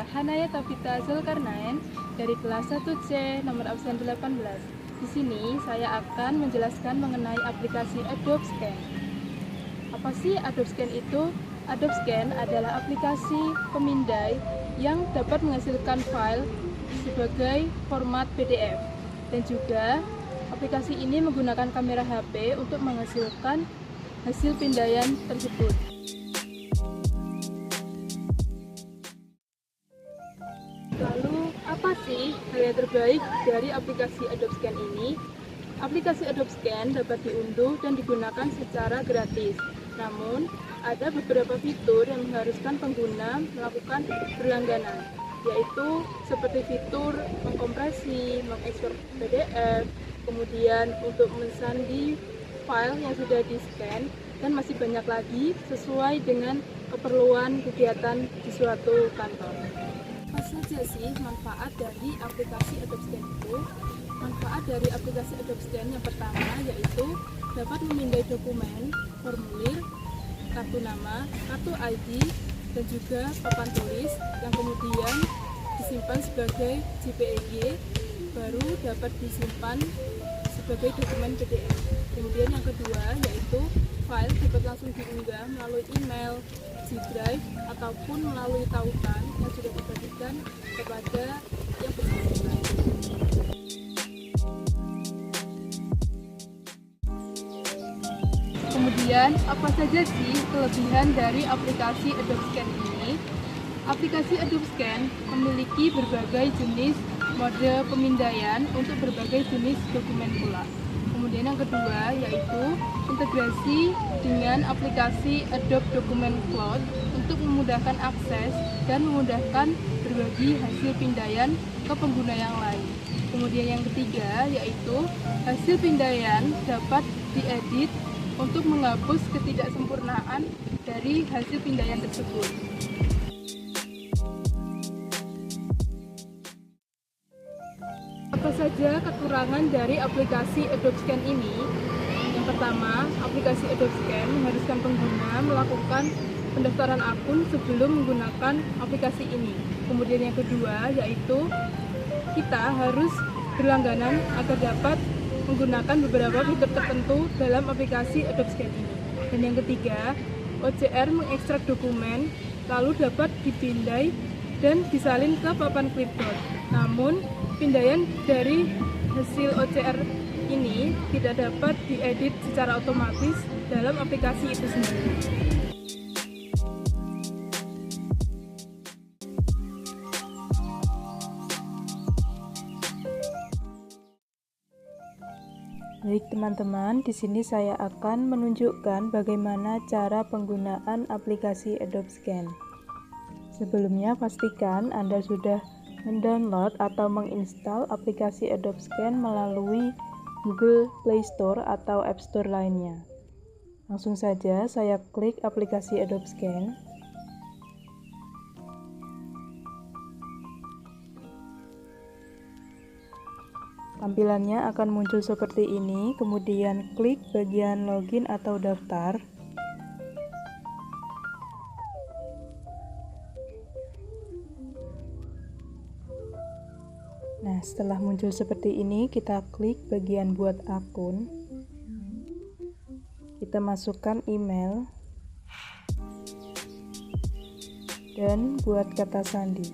saya Hanaya Tavita Zulkarnain dari kelas 1C nomor absen 18. Di sini saya akan menjelaskan mengenai aplikasi Adobe Scan. Apa sih Adobe Scan itu? Adobe Scan adalah aplikasi pemindai yang dapat menghasilkan file sebagai format PDF, dan juga aplikasi ini menggunakan kamera HP untuk menghasilkan hasil pindaian tersebut. Lalu, apa sih hal yang terbaik dari aplikasi Adobe Scan ini? Aplikasi Adobe Scan dapat diunduh dan digunakan secara gratis. Namun, ada beberapa fitur yang mengharuskan pengguna melakukan berlangganan, yaitu seperti fitur mengkompresi, mengekspor PDF, kemudian untuk mensandi file yang sudah di-scan, dan masih banyak lagi sesuai dengan keperluan kegiatan di suatu kantor. Apa saja sih manfaat dari aplikasi Adobe Scan itu? Manfaat dari aplikasi Adobe Scan yang pertama yaitu dapat memindai dokumen, formulir, kartu nama, kartu ID, dan juga papan tulis yang kemudian disimpan sebagai JPEG, baru dapat disimpan sebagai dokumen PDF. Kemudian yang kedua yaitu file dapat langsung diunggah melalui email, G-Drive, ataupun melalui tautan yang sudah dibagikan kepada yang bersangkutan. Kemudian, apa saja sih kelebihan dari aplikasi Adobe Scan ini? Aplikasi Adobe Scan memiliki berbagai jenis mode pemindaian untuk berbagai jenis dokumen pula. Kemudian yang kedua yaitu integrasi dengan aplikasi Adobe Document Cloud untuk memudahkan akses dan memudahkan berbagi hasil pindaian ke pengguna yang lain. Kemudian yang ketiga yaitu hasil pindaian dapat diedit untuk menghapus ketidaksempurnaan dari hasil pindaian tersebut. Apa saja kekurangan dari aplikasi Adobe Scan ini? Yang pertama, aplikasi Adobe Scan mengharuskan pengguna melakukan pendaftaran akun sebelum menggunakan aplikasi ini. Kemudian yang kedua yaitu kita harus berlangganan agar dapat menggunakan beberapa fitur tertentu dalam aplikasi Adobe Scan ini. Dan yang ketiga, OCR mengekstrak dokumen lalu dapat dipindai dan disalin ke papan clipboard. Namun, pindaian dari hasil OCR ini tidak dapat diedit secara otomatis dalam aplikasi itu sendiri. Baik teman-teman, di sini saya akan menunjukkan bagaimana cara penggunaan aplikasi Adobe Scan. Sebelumnya pastikan Anda sudah mendownload atau menginstal aplikasi Adobe Scan melalui Google Play Store atau App Store lainnya. Langsung saja saya klik aplikasi Adobe Scan. Tampilannya akan muncul seperti ini, kemudian klik bagian login atau daftar. Nah, setelah muncul seperti ini, kita klik bagian buat akun. Kita masukkan email dan buat kata sandi.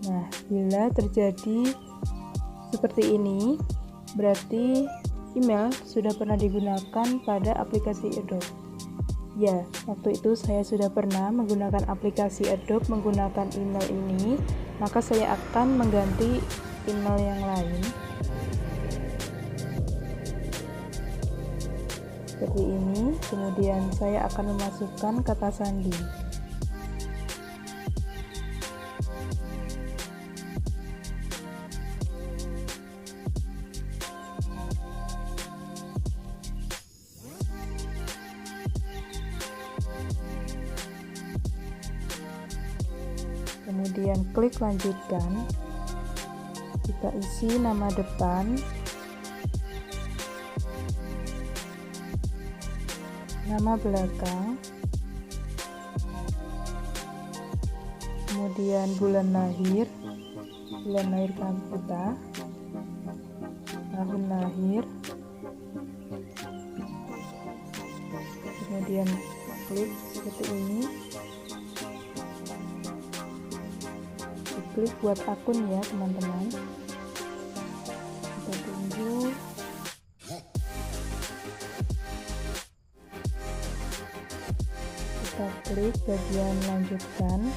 Nah, bila terjadi seperti ini, berarti email sudah pernah digunakan pada aplikasi Adobe. Ya, waktu itu saya sudah pernah menggunakan aplikasi Adobe menggunakan email ini, maka saya akan mengganti email yang lain. Seperti ini, kemudian saya akan memasukkan kata sandi. Kemudian klik lanjutkan. Kita isi nama depan, nama belakang, kemudian bulan lahir kita, tahun lahir, kemudian klik seperti ini, klik buat akun ya teman-teman. Kita tunggu. Kita klik bagian lanjutkan.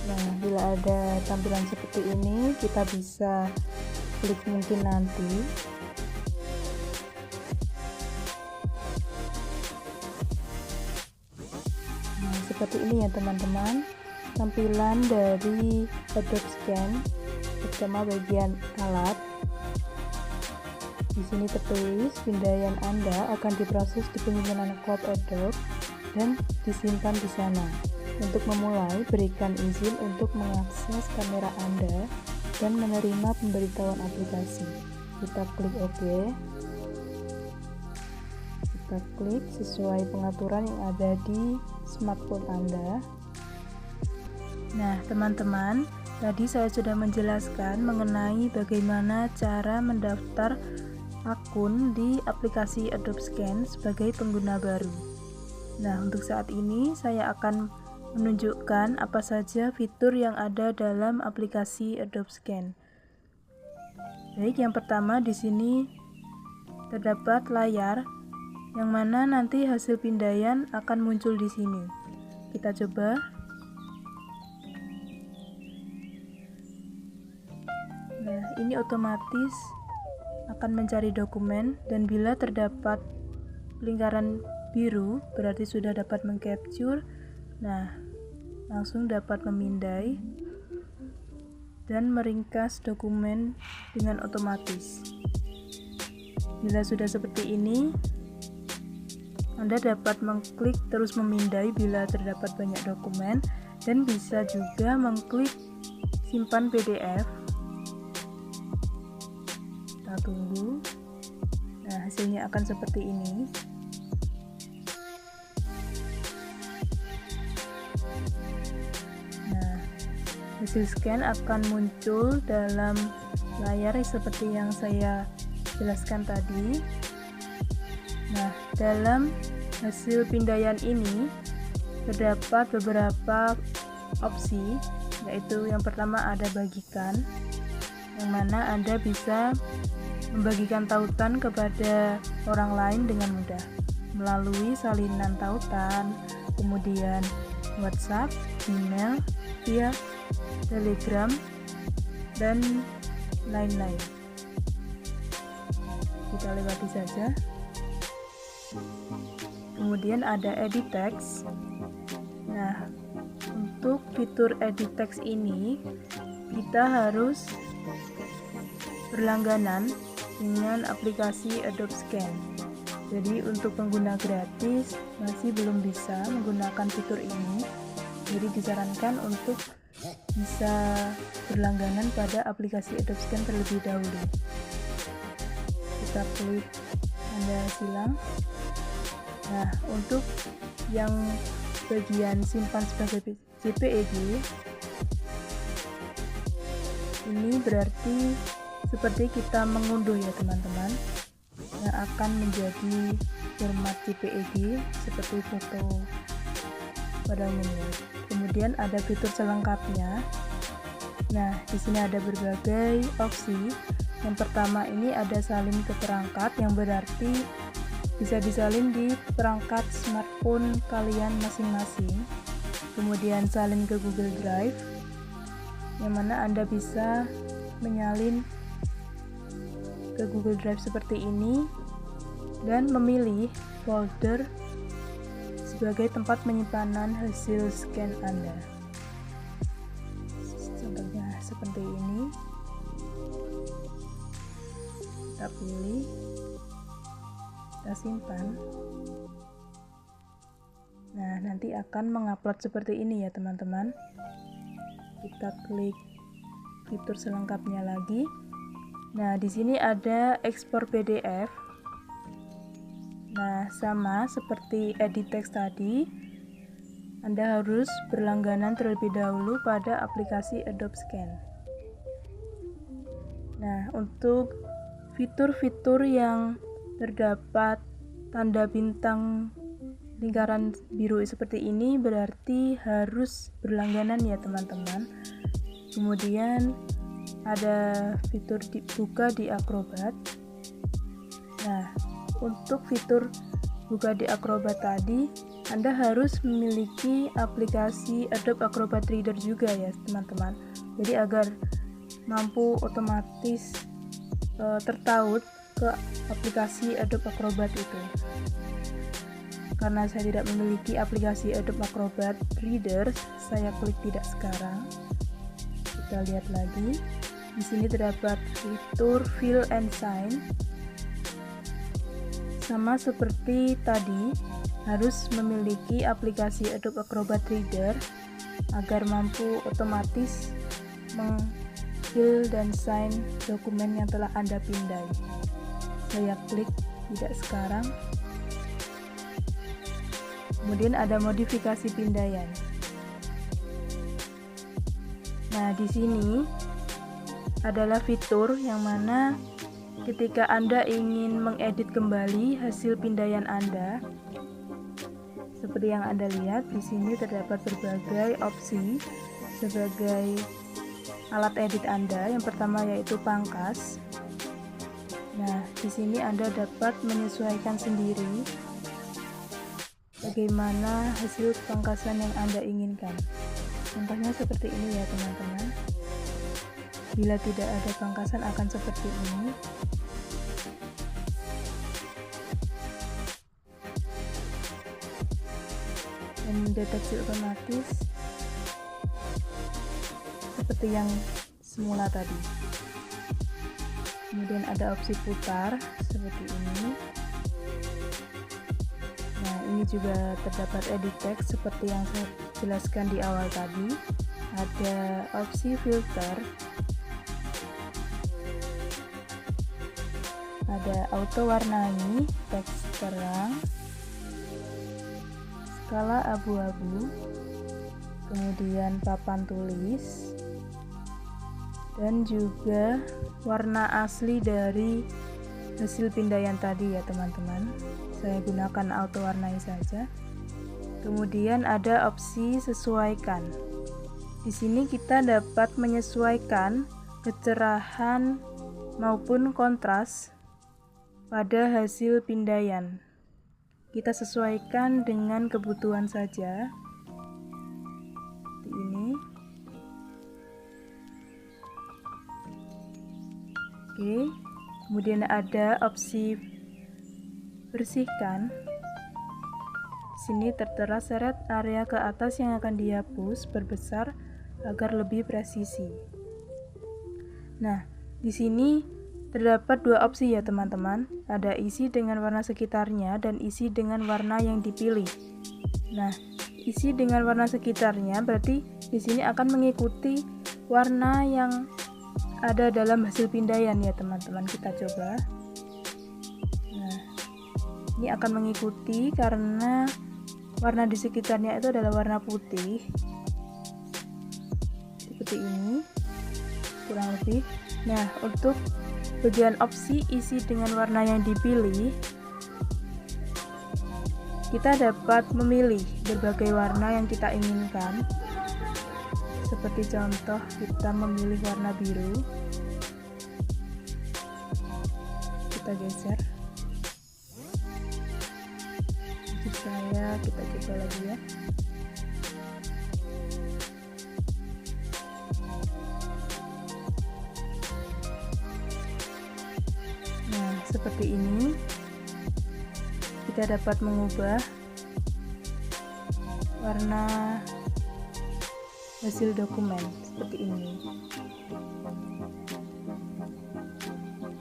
Nah, bila ada tampilan seperti ini, kita bisa klik mungkin nanti. Nah, seperti ini ya teman-teman, tampilan dari Adobe Scan bersama bagian alat. Di sini tertulis pindaian Anda akan diproses di penyimpanan cloud Adobe dan disimpan di sana. Untuk memulai, berikan izin untuk mengakses kamera Anda dan menerima pemberitahuan aplikasi. Kita klik OK. Kita klik sesuai pengaturan yang ada di smartphone Anda. Nah, teman-teman, tadi saya sudah menjelaskan mengenai bagaimana cara mendaftar akun di aplikasi Adobe Scan sebagai pengguna baru. Nah, untuk saat ini saya akan menunjukkan apa saja fitur yang ada dalam aplikasi Adobe Scan. Baik, yang pertama di sini terdapat layar yang mana nanti hasil pindaian akan muncul di sini. Kita coba. Nah, ini otomatis akan mencari dokumen, dan bila terdapat lingkaran biru berarti sudah dapat mengcapture. Nah, langsung dapat memindai dan meringkas dokumen dengan otomatis. Bila sudah seperti ini, Anda dapat mengklik terus memindai bila terdapat banyak dokumen, dan bisa juga mengklik simpan PDF. Kita tunggu. Nah, hasilnya akan seperti ini. Hasil scan akan muncul dalam layar seperti yang saya jelaskan tadi. Nah, dalam hasil pindaian ini terdapat beberapa opsi, yaitu yang pertama ada bagikan, yang mana Anda bisa membagikan tautan kepada orang lain dengan mudah melalui salinan tautan, kemudian WhatsApp, email, via Telegram, dan lain-lain. Kita lewati saja. Kemudian ada edit text. Nah, untuk fitur edit text ini kita harus berlangganan dengan aplikasi Adobe Scan. Jadi untuk pengguna gratis masih belum bisa menggunakan fitur ini. Jadi disarankan untuk bisa berlangganan pada aplikasi Adobe Scan terlebih dahulu. Kita klik tanda silang. Nah, untuk yang bagian simpan sebagai JPEG, ini berarti seperti kita mengunduh ya teman-teman, yang akan menjadi format JPEG seperti foto pada umumnya. Kemudian ada fitur selengkapnya. Nah, di sini ada berbagai opsi. Yang pertama ini ada salin ke perangkat, yang berarti bisa disalin di perangkat smartphone kalian masing-masing. Kemudian salin ke Google Drive, yang mana Anda bisa menyalin ke Google Drive seperti ini dan memilih folder sebagai tempat penyimpanan hasil scan Anda. Contohnya seperti ini. Kita pilih, kita simpan. Nah, nanti akan mengupload seperti ini ya teman-teman. Kita klik fitur selengkapnya lagi. Nah, di sini ada ekspor PDF. Nah, sama seperti edit text tadi, Anda harus berlangganan terlebih dahulu pada aplikasi Adobe Scan. Nah, untuk fitur-fitur yang terdapat tanda bintang lingkaran biru seperti ini berarti harus berlangganan ya teman-teman. Kemudian ada fitur buka di Acrobat. Nah, untuk fitur buka di Acrobat tadi, Anda harus memiliki aplikasi Adobe Acrobat Reader juga ya teman-teman. Jadi agar mampu otomatis tertaut ke aplikasi Adobe Acrobat itu. Karena saya tidak memiliki aplikasi Adobe Acrobat Reader, saya klik tidak sekarang. Kita lihat lagi. Di sini terdapat fitur Fill and Sign. Sama seperti tadi, harus memiliki aplikasi Adobe Acrobat Reader agar mampu otomatis meng-fill dan sign dokumen yang telah Anda pindai. Saya klik tidak sekarang. Kemudian ada modifikasi pindaian. Nah, di sini adalah fitur yang mana ketika Anda ingin mengedit kembali hasil pindaian Anda, seperti yang Anda lihat di sini terdapat berbagai opsi sebagai alat edit Anda. Yang pertama yaitu pangkas. Nah, di sini Anda dapat menyesuaikan sendiri bagaimana hasil pangkasan yang Anda inginkan. Contohnya seperti ini ya teman-teman. Bila tidak ada pangkasan akan seperti ini. Dan mendeteksi otomatis seperti yang semula tadi. Kemudian ada opsi putar seperti ini. Nah, ini juga terdapat edit text seperti yang saya jelaskan di awal tadi. Ada opsi filter, ada auto warnai, teks terang, skala abu-abu, kemudian papan tulis, dan juga warna asli dari hasil pindaian tadi ya teman-teman. Saya gunakan auto warnai saja. Kemudian ada opsi sesuaikan. Di sini kita dapat menyesuaikan kecerahan maupun kontras pada hasil pindaian. Kita sesuaikan dengan kebutuhan saja. Seperti ini. Oke. Kemudian ada opsi bersihkan. Di sini tertera seret area ke atas yang akan dihapus berbesar agar lebih presisi. Nah, di sini terdapat dua opsi ya teman-teman. Ada isi dengan warna sekitarnya dan isi dengan warna yang dipilih. Nah, isi dengan warna sekitarnya berarti di sini akan mengikuti warna yang ada dalam hasil pindaian ya teman-teman. Kita coba. Nah, ini akan mengikuti karena warna di sekitarnya itu adalah warna putih. Seperti ini. Kurang lebih. Nah, untuk bagian opsi isi dengan warna yang dipilih, kita dapat memilih berbagai warna yang kita inginkan. Seperti contoh, kita memilih warna biru. Kita geser. Untuk saya, kita coba lagi ya. Nah, seperti ini kita dapat mengubah warna hasil dokumen seperti ini.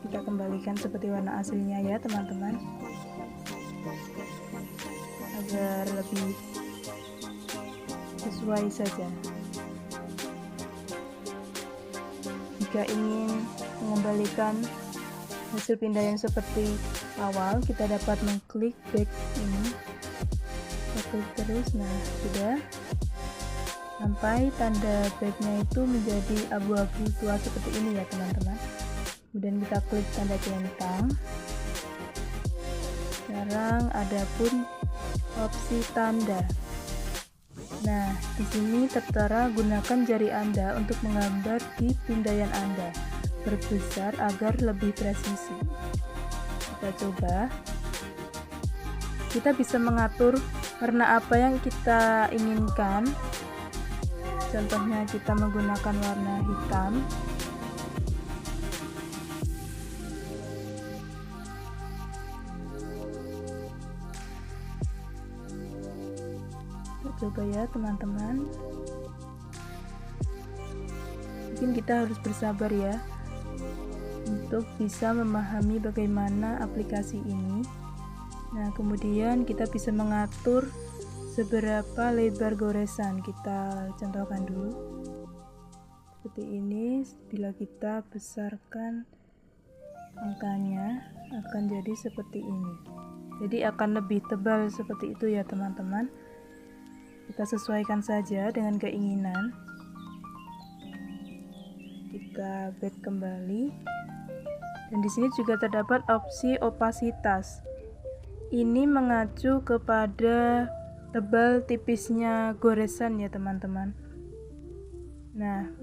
Kita kembalikan seperti warna aslinya ya teman-teman, agar lebih sesuai saja. Jika ingin mengembalikan hasil pindaian seperti awal, kita dapat mengklik back ini, back klik terus. Nah, sudah sampai tanda backnya itu menjadi abu-abu tua seperti ini ya teman-teman. Kemudian kita klik tanda centang. Sekarang ada pun opsi tanda. Nah, di sini tertera gunakan jari Anda untuk menggambar di pindaian Anda. Perbesar agar lebih presisi. Kita coba. Kita bisa mengatur warna apa yang kita inginkan. Contohnya kita menggunakan warna hitam. Kita coba ya teman-teman. Mungkin kita harus bersabar ya untuk bisa memahami bagaimana aplikasi ini. Nah, kemudian kita bisa mengatur seberapa lebar goresan. Kita contohkan dulu seperti ini. Bila kita besarkan angkanya akan jadi seperti ini, jadi akan lebih tebal seperti itu ya teman-teman. Kita sesuaikan saja dengan keinginan. Kita back kembali, dan di sini juga terdapat opsi opasitas. Ini mengacu kepada tebal tipisnya goresan ya teman-teman. Nah,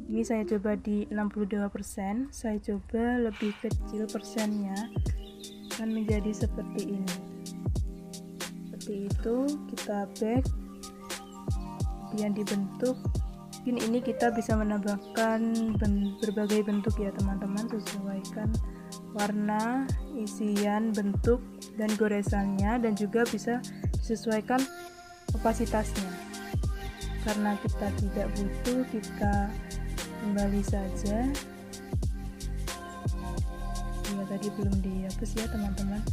ini saya coba di 62%, saya coba lebih kecil persennya, akan menjadi seperti ini. Seperti itu, kita back, kemudian dibentuk. Mungkin ini kita bisa menambahkan berbagai bentuk ya teman-teman, sesuaikan warna, isian, bentuk, dan goresannya, dan juga bisa disesuaikan opasitasnya. Karena kita tidak butuh, kita kembali saja. Ya, tadi belum dihapus ya teman-teman.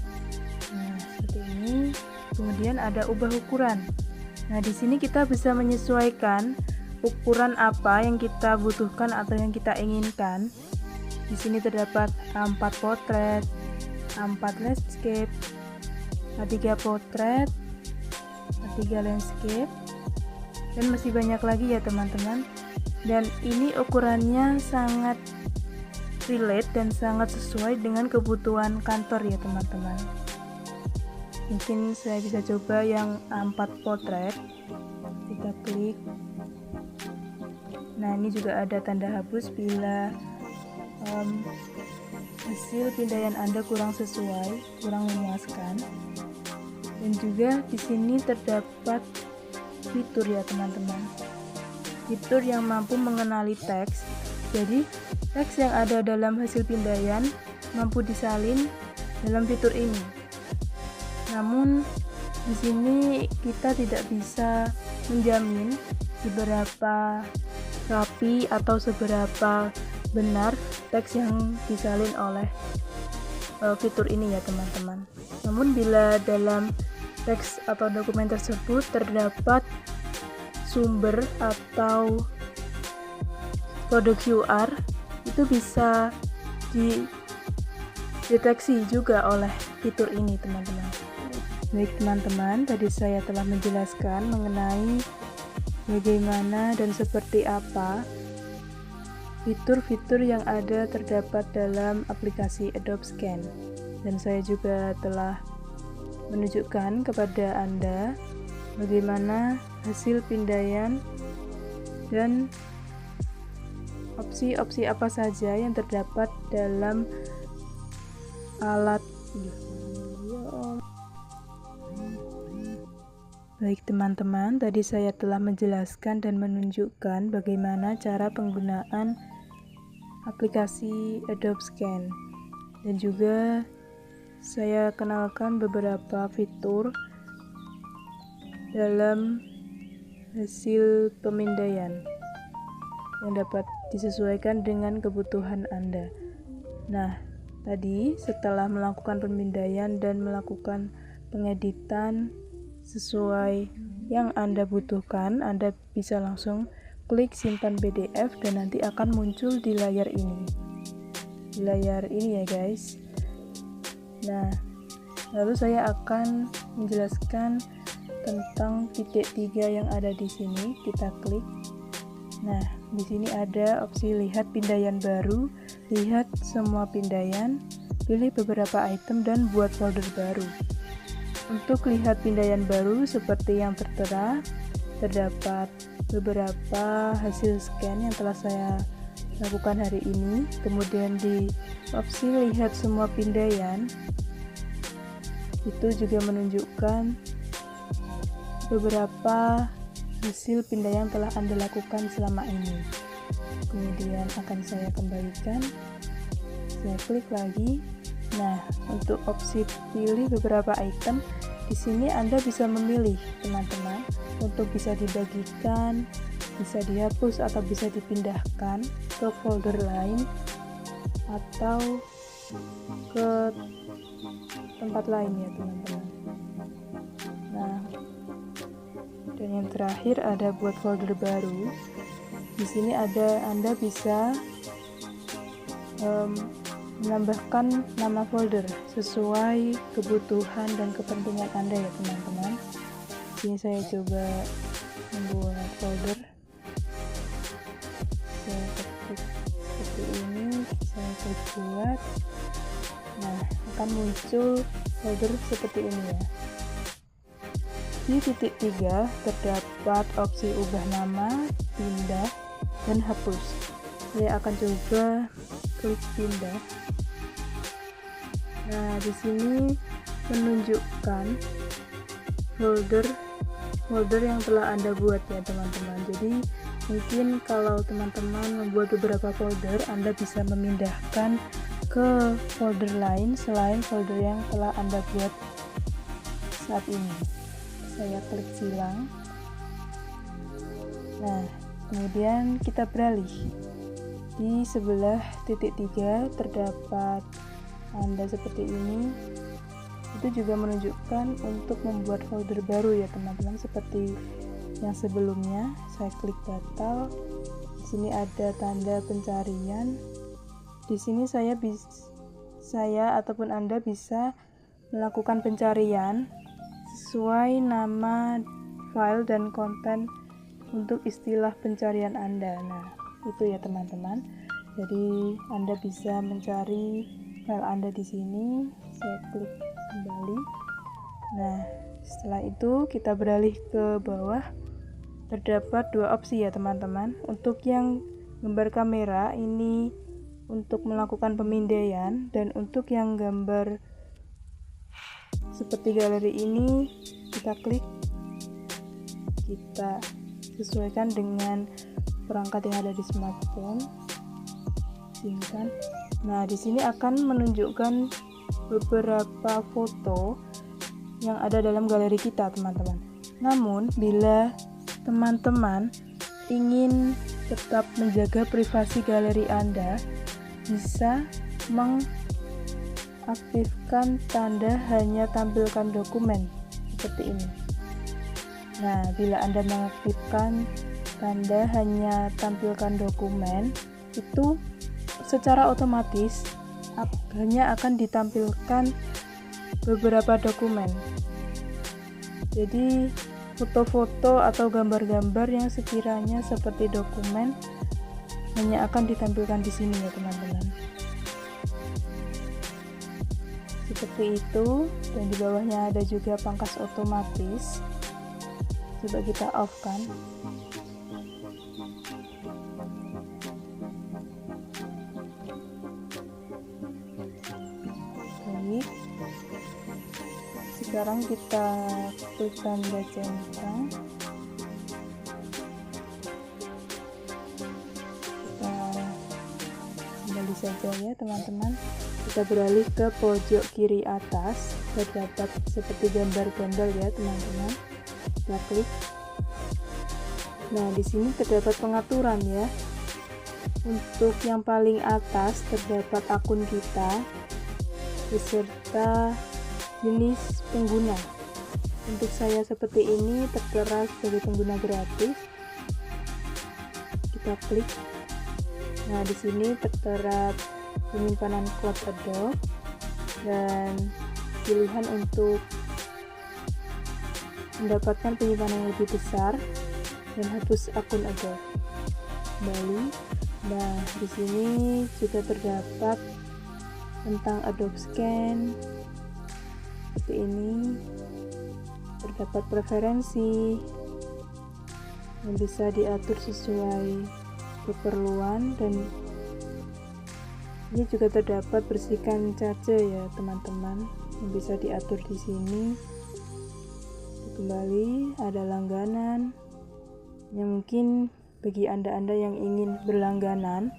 Nah, seperti ini. Kemudian ada ubah ukuran. Nah, di sini kita bisa menyesuaikan ukuran apa yang kita butuhkan atau yang kita inginkan. Di sini terdapat A4 potret, A4 landscape, A3 potret, A3 landscape, dan masih banyak lagi ya teman-teman. Dan ini ukurannya sangat relate dan sangat sesuai dengan kebutuhan kantor ya teman-teman. Mungkin saya bisa coba yang A4 potret. Kita klik. Nah, ini juga ada tanda hapus bila hasil pindaian Anda kurang sesuai, kurang memuaskan. Dan juga di sini terdapat fitur ya teman-teman. Fitur yang mampu mengenali teks. Jadi, teks yang ada dalam hasil pindaian mampu disalin dalam fitur ini. Namun, di sini kita tidak bisa menjamin seberapa rapi atau seberapa benar teks yang disalin oleh fitur ini ya teman-teman. Namun bila dalam teks atau dokumen tersebut terdapat sumber atau kode QR, itu bisa dideteksi juga oleh fitur ini teman-teman. Baik teman-teman, tadi saya telah menjelaskan mengenai bagaimana dan seperti apa fitur-fitur yang ada terdapat dalam aplikasi Adobe Scan, dan saya juga telah menunjukkan kepada Anda bagaimana hasil pindaian dan opsi-opsi apa saja yang terdapat dalam alat. Baik teman-teman, tadi saya telah menjelaskan dan menunjukkan bagaimana cara penggunaan aplikasi Adobe Scan, dan juga saya kenalkan beberapa fitur dalam hasil pemindaian yang dapat disesuaikan dengan kebutuhan Anda. Nah, tadi setelah melakukan pemindaian dan melakukan pengeditan sesuai yang Anda butuhkan, Anda bisa langsung klik simpan PDF dan nanti akan muncul di layar ini. Di layar ini ya guys. Nah, lalu saya akan menjelaskan tentang titik 3 yang ada di sini, kita klik. Nah, di sini ada opsi lihat pindaian baru, lihat semua pindaian, pilih beberapa item dan buat folder baru. Untuk lihat pindaian baru seperti yang tertera, terdapat beberapa hasil scan yang telah saya lakukan hari ini. Kemudian di opsi lihat semua pindaian itu juga menunjukkan beberapa hasil pindaian telah Anda lakukan selama ini. Kemudian akan saya kembalikan, saya klik lagi. Nah, untuk opsi pilih beberapa item, di sini Anda bisa memilih teman-teman untuk bisa dibagikan, bisa dihapus atau bisa dipindahkan ke folder lain atau ke tempat lain ya teman-teman. Nah, dan yang terakhir ada buat folder baru. Di sini Anda bisa menambahkan nama folder sesuai kebutuhan dan kepentingan Anda ya teman-teman. Di sini saya coba membuat folder. Saya ketik seperti ini, saya klik buat. Nah, akan muncul folder seperti ini ya. Di titik 3 terdapat opsi ubah nama, pindah, dan hapus. Saya akan coba klik pindah. Nah, di sini menunjukkan folder yang telah Anda buat ya teman-teman. Jadi mungkin kalau teman-teman membuat beberapa folder, Anda bisa memindahkan ke folder lain selain folder yang telah Anda buat saat ini. Saya klik silang. Nah, kemudian kita beralih. Di sebelah titik 3 terdapat tanda seperti ini. Itu juga menunjukkan untuk membuat folder baru ya teman-teman, seperti yang sebelumnya. Saya klik batal. Di sini ada tanda pencarian. Di sini saya ataupun Anda bisa melakukan pencarian sesuai nama file dan konten untuk istilah pencarian Anda. Nah, itu ya teman-teman. Jadi Anda bisa mencari file Anda di sini. Saya klik kembali. Nah, setelah itu kita beralih ke bawah. Terdapat dua opsi ya teman-teman. Untuk yang gambar kamera ini untuk melakukan pemindaian, dan untuk yang gambar seperti galeri ini kita klik, kita sesuaikan dengan perangkat yang ada di smartphone. Simpan. Nah, di sini akan menunjukkan beberapa foto yang ada dalam galeri kita, teman-teman. Namun, bila teman-teman ingin tetap menjaga privasi galeri Anda, bisa mengaktifkan tanda hanya tampilkan dokumen seperti ini. Nah, bila Anda mengaktifkan tanda hanya tampilkan dokumen, itu secara otomatis hanya akan ditampilkan beberapa dokumen. Jadi foto-foto atau gambar-gambar yang sekiranya seperti dokumen hanya akan ditampilkan di sini ya teman-teman. Seperti itu, dan di bawahnya ada juga pangkas otomatis. Coba kita off kan. Baik. Sekarang kita klik tanda centang. Kembali saja ya teman-teman. Kita beralih ke pojok kiri atas, terdapat seperti gambar-gambar ya teman-teman. Kita klik. Nah, di sini terdapat pengaturan ya. Untuk yang paling atas terdapat akun kita beserta jenis pengguna. Untuk saya seperti ini tertera sebagai pengguna gratis. Kita klik. Nah, di sini tertera penyimpanan cloud Adobe dan pilihan untuk mendapatkan penyimpanan yang lebih besar dan hapus akun Adobe. Kembali. Nah, di sini juga terdapat tentang Adobe Scan. Seperti ini. Terdapat preferensi yang bisa diatur sesuai keperluan, dan ini juga terdapat bersihkan cache ya teman-teman, yang bisa diatur di sini. Kembali ada langganan yang mungkin bagi anda-anda yang ingin berlangganan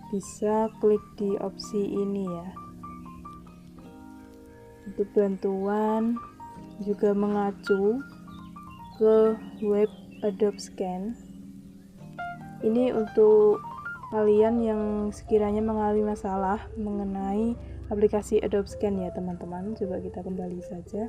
bisa klik di opsi ini ya. Untuk bantuan juga mengacu ke web Adobe Scan. Ini untuk kalian yang sekiranya mengalami masalah mengenai aplikasi Adobe Scan ya teman-teman. Coba kita kembali saja.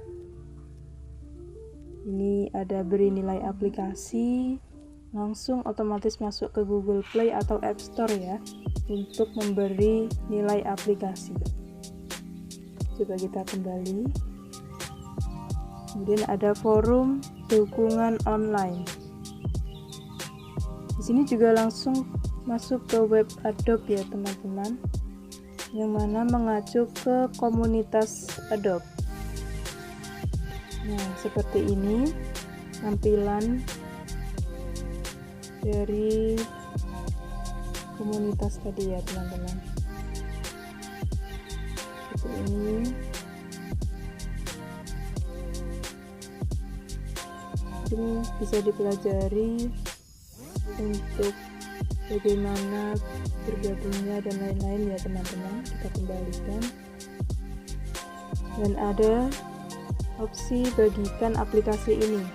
Ini ada beri nilai aplikasi, langsung otomatis masuk ke Google Play atau App Store ya untuk memberi nilai aplikasi. Coba kita kembali. Kemudian ada forum dukungan online. Di sini juga langsung masuk ke web Adobe ya teman-teman, yang mana mengacu ke komunitas Adobe. Nah, seperti ini tampilan dari komunitas tadi ya teman-teman. Seperti ini. Ini bisa dipelajari untuk bagaimana bergabungnya dan lain-lain ya teman-teman. Kita kembalikan, dan ada opsi bagikan aplikasi ini,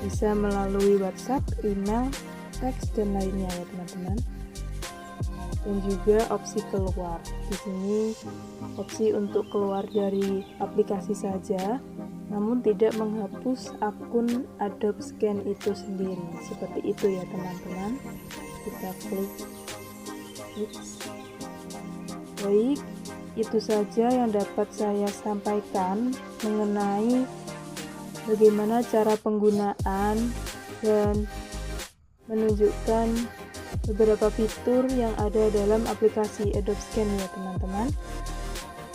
bisa melalui WhatsApp, email, teks, dan lainnya ya teman-teman. Dan juga opsi keluar. Di sini opsi untuk keluar dari aplikasi saja, namun tidak menghapus akun Adobe Scan itu sendiri. Seperti itu ya teman-teman. Kita klik. Baik, itu saja yang dapat saya sampaikan mengenai bagaimana cara penggunaan dan menunjukkan beberapa fitur yang ada dalam aplikasi Adobe Scan ya teman-teman.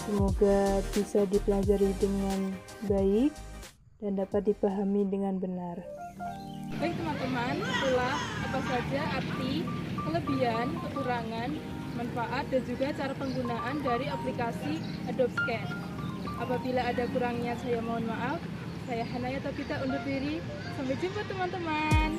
Semoga bisa dipelajari dengan baik dan dapat dipahami dengan benar. Baik teman-teman, itulah apa saja arti, kelebihan, kekurangan, manfaat, dan juga cara penggunaan dari aplikasi Adobe Scan. Apabila ada kurangnya saya mohon maaf. Saya Hanaya Topita undur diri. Sampai jumpa teman-teman.